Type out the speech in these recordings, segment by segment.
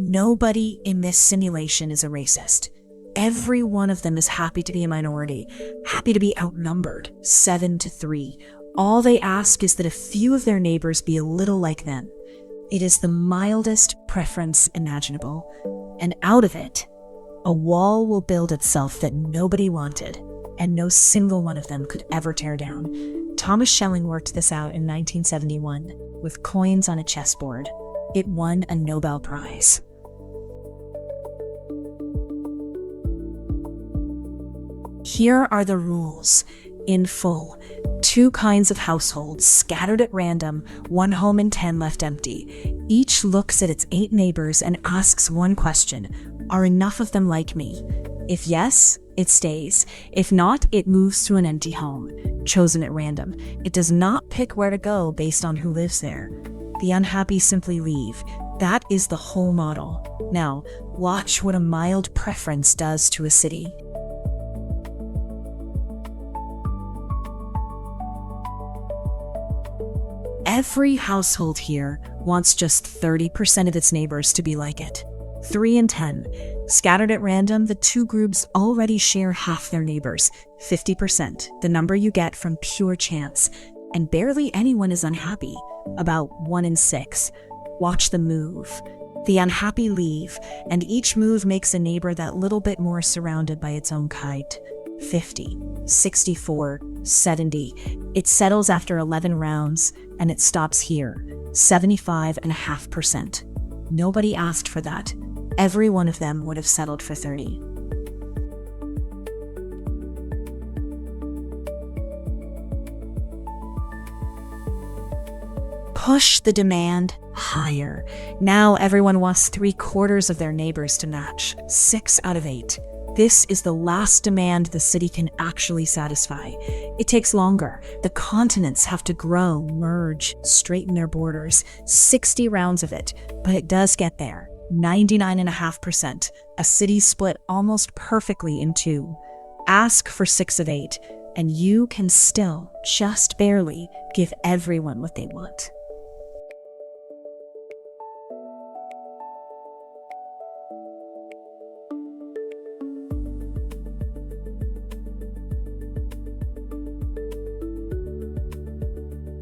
Nobody in this simulation is a racist. Every one of them is happy to be a minority, happy to be outnumbered, 7-3. All they ask is that a few of their neighbors be a little like them. It is the mildest preference imaginable, and out of it, a wall will build itself that nobody wanted, and no single one of them could ever tear down. Thomas Schelling worked this out in 1971 with coins on a chessboard. It won a Nobel Prize. Here are the rules, in full. 2 kinds of households, scattered at random, 1 home and 10 left empty. Each looks at its 8 neighbors and asks one question: are enough of them like me? If yes, it stays. If not, it moves to an empty home, chosen at random. It does not pick where to go based on who lives there. The unhappy simply leave. That is the whole model. Now, watch what a mild preference does to a city. Every household here wants just 30% of its neighbors to be like it. 3 and 10. Scattered at random, the 2 groups already share half their neighbors, 50%, the number you get from pure chance. And barely anyone is unhappy, about 1 in 6. Watch them move. The unhappy leave, and each move makes a neighbor that little bit more surrounded by its own kite. 50, 64, 70. It settles after 11 rounds, and it stops here, 75.5%. Nobody asked for that. Every one of them would have settled for 30. Push the demand higher. Now everyone wants 3/4 of their neighbors to match, 6 out of 8. This is the last demand the city can actually satisfy. It takes longer. The continents have to grow, merge, straighten their borders. 60 rounds of it, but it does get there. 99.5%. A city split almost perfectly in 2. Ask for 6 of 8, and you can still, just barely, give everyone what they want.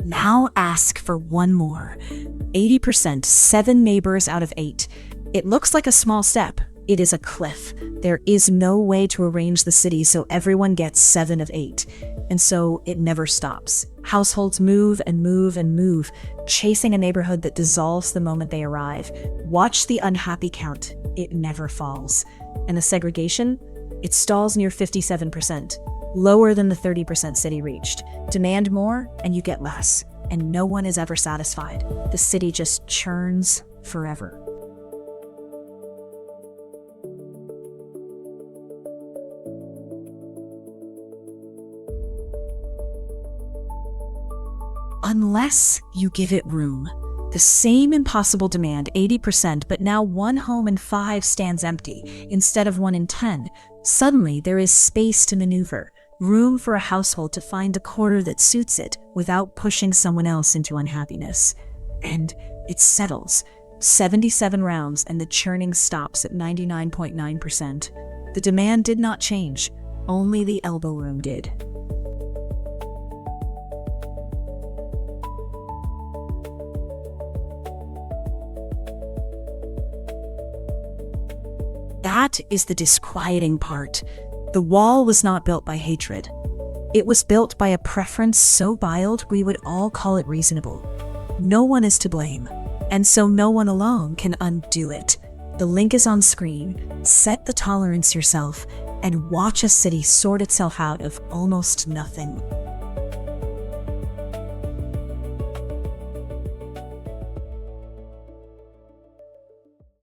Now ask for one more. 80%, 7 neighbors out of 8. It looks like a small step. It is a cliff. There is no way to arrange the city so everyone gets 7 of 8. And so it never stops. Households move and move and move, chasing a neighborhood that dissolves the moment they arrive. Watch the unhappy count. It never falls. And the segregation? It stalls near 57%. Lower than the 30% city reached. Demand more, and you get less. And no one is ever satisfied. The city just churns forever. Unless you give it room. The same impossible demand, 80%, but now 1 home in 5 stands empty, instead of 1 in 10. Suddenly, there is space to maneuver. Room for a household to find a quarter that suits it without pushing someone else into unhappiness. And it settles. 77 rounds, and the churning stops at 99.9%. The demand did not change. Only the elbow room did. That is the disquieting part. The wall was not built by hatred. It was built by a preference so mild we would all call it reasonable. No one is to blame, and so no one alone can undo it. The link is on screen. Set the tolerance yourself, and watch a city sort itself out of almost nothing.